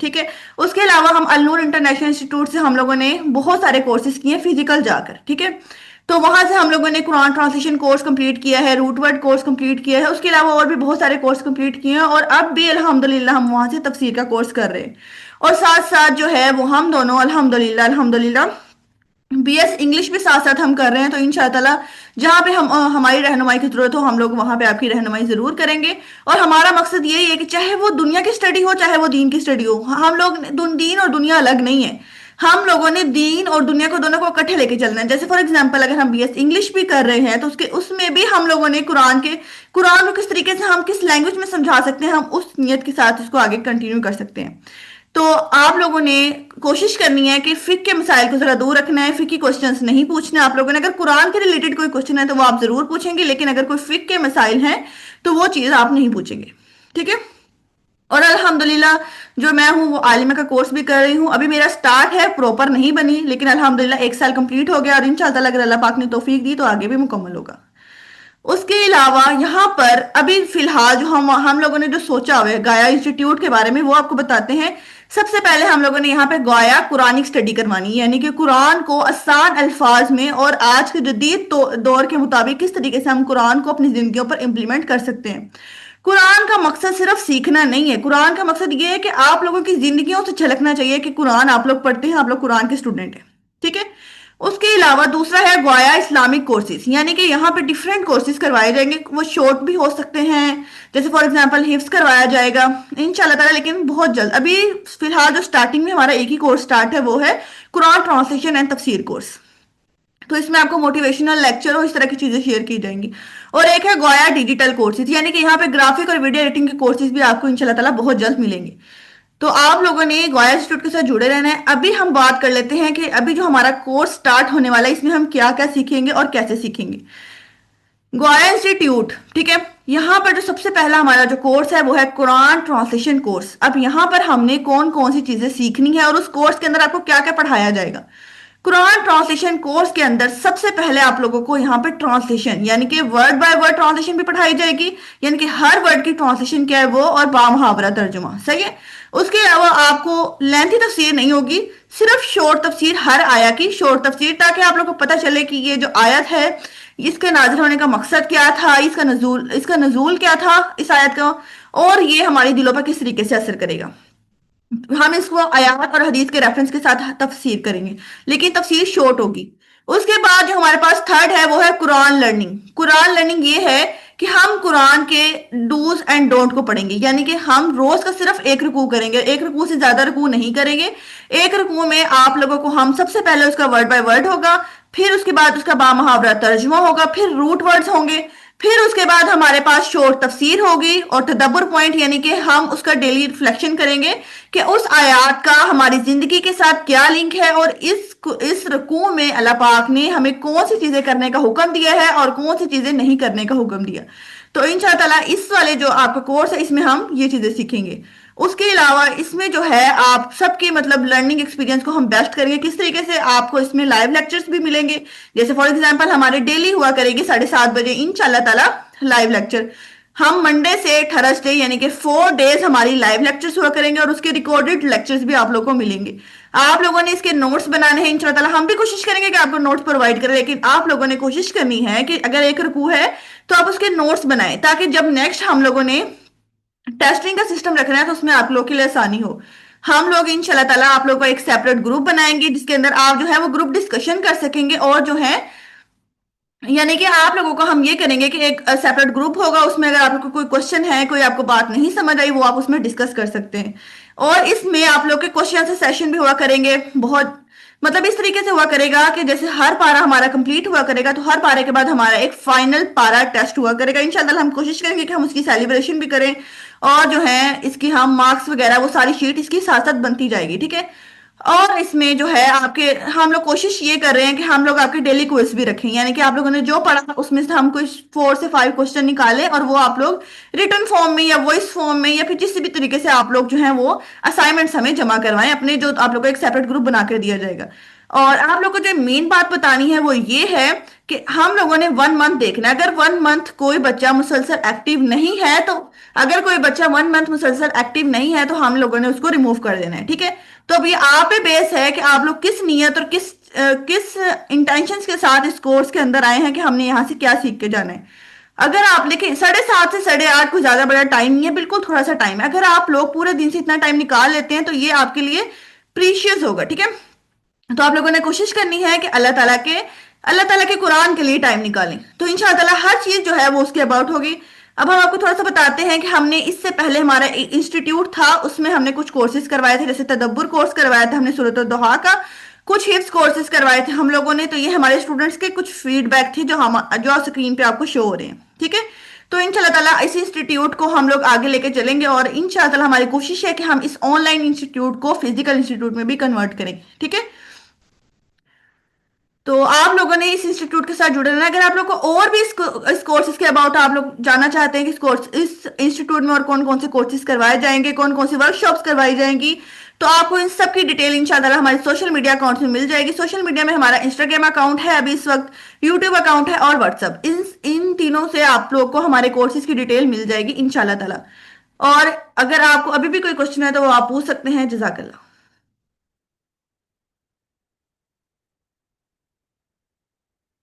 ٹھیک ہے. اس کے علاوہ ہم النور انٹرنیشنل انسٹیٹیوٹ سے ہم لوگوں نے بہت سارے کورسز کیے فزیکل جا کر. ٹھیک ہے. تو وہاں سے ہم لوگوں نے قرآن ٹرانسلیشن کورس کمپلیٹ کیا ہے, روٹ ورڈ کورس کمپلیٹ کیا ہے, اس کے علاوہ اور بھی بہت سارے کورس کمپلیٹ کیے ہیں, اور اب بھی الحمدللہ ہم وہاں سے تفسیر کا کورس کر رہے ہیں. اور ساتھ ساتھ جو ہے وہ ہم دونوں الحمدللہ الحمدللہ بی ایس انگلش بھی ساتھ ساتھ ہم کر رہے ہیں. تو انشاء اللہ جہاں پہ ہماری رہنمائی کی ضرورت ہو ہم لوگ وہاں پہ آپ کی رہنمائی ضرور کریں گے. اور ہمارا مقصد یہی ہے کہ چاہے وہ دنیا کی اسٹڈی ہو چاہے وہ دین کی اسٹڈی ہو, ہم لوگ دین اور دنیا الگ نہیں ہے. ہم لوگوں نے دین اور دنیا کو دونوں کو اکٹھے لے کے چلنا ہے. جیسے فار ایگزامپل اگر ہم بی ایس انگلش بھی کر رہے ہیں تو اس میں بھی ہم لوگوں نے قرآن کو کس طریقے سے ہم کس لینگویج میں سمجھا سکتے ہیں, ہم اس نیت کے ساتھ اس کو آگے کنٹینیو کر سکتے ہیں. تو آپ لوگوں نے کوشش کرنی ہے کہ فقہ کے مسائل کو ذرا دور رکھنا ہے, فقہ کوسچنز نہیں پوچھنا آپ لوگوں نے. اگر قرآن کے ریلیٹڈ کوئی کوسچن ہے تو وہ آپ ضرور پوچھیں گے, لیکن اگر کوئی فقہ کے مسائل ہیں تو وہ چیز آپ نہیں پوچھیں گے. ٹھیک ہے. اور الحمدللہ جو میں ہوں وہ عالمہ کا کورس بھی کر رہی ہوں. ابھی میرا سٹارٹ ہے, پروپر نہیں بنی, لیکن الحمدللہ 1 سال کمپلیٹ ہو گیا, اور انشاءاللہ اگر اللہ پاک نے توفیق دی تو آگے بھی مکمل ہوگا. اس کے علاوہ یہاں پر ابھی فی الحال جو ہم لوگوں نے جو سوچا ہوا ہے گایا انسٹیٹیوٹ کے بارے میں وہ آپ کو بتاتے ہیں. سب سے پہلے ہم لوگوں نے یہاں پہ گایا قرآنک اسٹڈی کروانی, یعنی کہ قرآن کو آسان الفاظ میں اور آج کے جدید دور کے مطابق کس طریقے سے ہم قرآن کو اپنی زندگیوں پر امپلیمنٹ کر سکتے ہیں. قرآن کا مقصد صرف سیکھنا نہیں ہے, قرآن کا مقصد یہ ہے کہ آپ لوگوں کی زندگیوں سے جھلکنا چاہیے کہ قرآن آپ لوگ پڑھتے ہیں, آپ لوگ قرآن کے اسٹوڈنٹ ہیں. ٹھیک ہے. اس کے علاوہ دوسرا ہے گویا اسلامک کورسز, یعنی کہ یہاں پہ ڈیفرنٹ کورسز کروائے جائیں گے. وہ شارٹ بھی ہو سکتے ہیں, جیسے فار ایگزامپل حفظ کروایا جائے گا انشاءاللہ تعالیٰ, لیکن بہت جلد. ابھی فی الحال جو سٹارٹنگ میں ہمارا ایک ہی کورس سٹارٹ ہے وہ ہے قرآن ٹرانسلیشن اینڈ تفسیر کورس. تو اس میں آپ کو موٹیویشنل لیکچر اور اس طرح کی چیزیں شیئر کی جائیں گی. اور ایک ہے گویا ڈیجیٹل کورسز, یعنی کہ یہاں پہ گرافک اور ویڈیو ایڈیٹنگ کے کورسز بھی آپ کو انشاءاللہ تعالیٰ بہت جلد ملیں گے. تو آپ لوگوں نے گویا انسٹیٹیوٹ کے ساتھ جڑے رہنا ہے. ابھی ہم بات کر لیتے ہیں کہ ابھی جو ہمارا کورس سٹارٹ ہونے والا ہے اس میں ہم کیا کیا سیکھیں گے اور کیسے سیکھیں گے. گویا انسٹیٹیوٹ, ٹھیک ہے, یہاں پر جو سب سے پہلا ہمارا جو کورس ہے وہ ہے قرآن ٹرانسلیشن کورس. اب یہاں پر ہم نے کون کون سی چیزیں سیکھنی ہے اور اس کورس کے اندر آپ کو کیا کیا پڑھایا جائے گا. قرآن ٹرانسلیشن کورس کے اندر سب سے پہلے آپ لوگوں کو یہاں پہ ٹرانسلیشن یعنی کہ ورڈ بائی ورڈ ٹرانسلیشن بھی پڑھائی جائے گی, یعنی کہ ہر ورڈ کی ٹرانسلیشن کیا ہے وہ, اور بامحاورہ ترجمہ. صحیح ہے. اس کے علاوہ آپ کو لینتھی تفسیر نہیں ہوگی, صرف شورٹ تفسیر ہر آیا کی شورٹ تفسیر, تاکہ آپ لوگوں کو پتہ چلے کہ یہ جو آیت ہے اس کے نازل ہونے کا مقصد کیا تھا, اس کا نزول کیا تھا اس آیت کا, اور یہ ہماری دلوں پر کس طریقے سے اثر کرے گا. ہم اس کو آیات اور حدیث کے ریفرنس کے ساتھ تفسیر کریں گے, لیکن تفسیر شورٹ ہوگی. اس کے بعد جو ہمارے پاس تھرڈ ہے وہ ہے قرآن لرننگ. قرآن لرننگ یہ ہے کہ ہم قرآن کے ڈوز اینڈ ڈونٹ کو پڑھیں گے, یعنی کہ ہم روز کا صرف ایک رکوع کریں گے, ایک رکوع سے زیادہ رکوع نہیں کریں گے. ایک رکوع میں آپ لوگوں کو ہم سب سے پہلے اس کا ورڈ بائی ورڈ ہوگا, پھر اس کے بعد اس کا بامحاورہ ترجمہ ہوگا, پھر روٹ ورڈز ہوں گے, پھر اس کے بعد ہمارے پاس شورٹ تفسیر ہوگی, اور تدبر پوائنٹ یعنی کہ ہم اس کا ڈیلی ریفلیکشن کریں گے کہ اس آیات کا ہماری زندگی کے ساتھ کیا لنک ہے, اور اس رکوع میں اللہ پاک نے ہمیں کون سی چیزیں کرنے کا حکم دیا ہے اور کون سی چیزیں نہیں کرنے کا حکم دیا. تو انشاءاللہ تعالیٰ اس والے جو آپ کا کورس ہے اس میں ہم یہ چیزیں سیکھیں گے. اس کے علاوہ اس میں جو ہے آپ سب کے مطلب لرننگ ایکسپیرینس کو ہم بیسٹ کریں گے. کس طریقے سے آپ کو اس میں لائیو لیکچرز بھی ملیں گے, جیسے فار ایگزامپل ہمارے ڈیلی ہوا کرے گی 7:30 بجے انشاءاللہ تعالیٰ لائیو لیکچر. ہم منڈے سے تھرسڈے یعنی کہ 4 ڈیز ہماری لائیو لیکچرز ہوا کریں گے, اور اس کے ریکارڈڈ لیکچرز بھی آپ لوگوں کو ملیں گے. آپ لوگوں نے اس کے نوٹس بنانے ہیں انشاءاللہ تعالیٰ, ہم بھی کوشش کریں گے کہ آپ کو نوٹس پرووائڈ کریں, لیکن آپ لوگوں نے کوشش کرنی ہے کہ اگر ایک رکوع ہے تو آپ اس کے نوٹس بنائیں, تاکہ جب نیکسٹ ہم لوگوں نے ٹیسٹنگ کا سسٹم رکھنا ہے تو اس میں آپ لوگوں کے لیے آسانی ہو. ہم لوگ انشاءاللہ تعالیٰ آپ لوگوں کو ایک سیپریٹ گروپ بنائیں گے جس کے اندر آپ جو ہے وہ گروپ ڈسکشن کر سکیں گے, اور جو ہے یعنی کہ آپ لوگوں کو ہم یہ کریں گے کہ ایک سیپریٹ گروپ ہوگا, اس میں اگر آپ کو کوئی کوشچن ہے, کوئی آپ کو بات نہیں سمجھ آئی, وہ آپ اس میں ڈسکس کر سکتے ہیں. اور اس میں آپ لوگ کے کوشچن سے سیشن بھی ہوا کریں گے. بہت مطلب اس طریقے سے ہوا کرے گا کہ جیسے ہر پارا ہمارا کمپلیٹ ہوا کرے گا تو ہر پارے کے بعد ہمارا ایک فائنل پارا ٹیسٹ ہوا کرے گا. انشاءاللہ ہم کوشش کریں گے کہ ہم اس کی سیلیبریشن بھی کریں, اور جو ہے اس کی ہم مارکس وغیرہ وہ ساری شیٹ اس کی ساتھ ساتھ بنتی جائے گی. ٹھیک ہے. اور اس میں جو ہے آپ کے ہم لوگ کوشش یہ کر رہے ہیں کہ ہم لوگ آپ کے ڈیلی کوئز بھی رکھیں, یعنی کہ آپ لوگوں نے جو پڑھا اس میں سے ہم کچھ 4 سے 5 کوشچن نکالیں, اور وہ آپ لوگ ریٹن فارم میں یا وائس فارم میں یا پھر کسی بھی طریقے سے آپ لوگ جو ہیں وہ اسائنمنٹس ہمیں جمع کروائیں اپنے, جو آپ لوگ کو ایک سیپریٹ گروپ بنا کر دیا جائے گا. اور آپ لوگ کو جو مین بات بتانی ہے وہ یہ ہے کہ ہم لوگوں نے 1 منتھ دیکھنا ہے. اگر 1 منتھ کوئی بچہ مسلسل ایکٹیو نہیں ہے تو اگر کوئی بچہ 1 منتھ مسلسل ایکٹیو نہیں ہے تو ہم لوگوں نے اس کو ریموو کر دینا ہے، ٹھیک ہے؟ تو اب یہ آپ پہ بیس ہے کہ آپ لوگ کس نیت اور کس انٹینشنز کے ساتھ اس کورس کے اندر آئے ہیں کہ ہم نے یہاں سے کیا سیکھ کے جانا ہے۔ اگر آپ لیکن 7:30 سے 8:30 کوئی زیادہ بڑا ٹائم نہیں ہے، بالکل تھوڑا سا ٹائم ہے، اگر آپ لوگ پورے دن سے اتنا ٹائم نکال لیتے ہیں تو یہ آپ کے لیے پریشیس ہوگا، ٹھیک ہے؟ تو آپ لوگوں نے کوشش کرنی ہے کہ اللہ تعالیٰ کے قرآن کے لیے ٹائم نکالیں، تو انشاءاللہ تعالیٰ ہر چیز جو ہے وہ اس کے اباؤٹ ہوگی۔ اب ہم آپ کو تھوڑا سا بتاتے ہیں کہ ہم نے اس سے پہلے ہمارا انسٹیٹیوٹ تھا، اس میں ہم نے کچھ کورسز کروائے تھے، جیسے تدبر کورس کروایا تھا ہم نے سورۃ الضحیٰ کا، کچھ حفظ کورسز کروائے تھے ہم لوگوں نے، تو یہ ہمارے اسٹوڈنٹس کے کچھ فیڈ بیک تھے جو اسکرین پہ آپ کو شو ہو رہے ہیں، ٹھیک ہے؟ تو انشاءاللہ تعالیٰ اس انسٹیٹیوٹ کو ہم لوگ آگے لے کے چلیں گے، اور انشاءاللہ تعالیٰ ہماری کوشش ہے کہ ہم اس آن لائن انسٹیٹیوٹ کو فزیکل انسٹیٹیوٹ میں بھی کنورٹ کریں، ٹھیک ہے؟ تو آپ لوگوں نے اس انسٹیٹیوٹ کے ساتھ جڑے رہنا ہے۔ اگر آپ لوگ کو اور بھی اس کورسز کے اباؤٹ آپ لوگ جاننا چاہتے ہیں کہ اس انسٹیٹیوٹ میں اور کون کون سے کورسز کروائے جائیں گے، کون کون سی ورک شاپس کروائی جائیں گی، تو آپ کو ان سب کی ڈیٹیل انشاءاللہ ہمارے سوشل میڈیا اکاؤنٹ میں مل جائے گی۔ سوشل میڈیا میں ہمارا انسٹاگرام اکاؤنٹ ہے ابھی اس وقت، یوٹیوب اکاؤنٹ ہے اور واٹس ایپ، ان تینوں سے آپ لوگ کو ہمارے کورسز کی ڈیٹیل مل جائے گی انشاءاللہ تعالی۔ اور اگر آپ کو ابھی بھی کوئی کوشچن ہے تو وہ آپ پوچھ سکتے ہیں۔ جزاک اللہ۔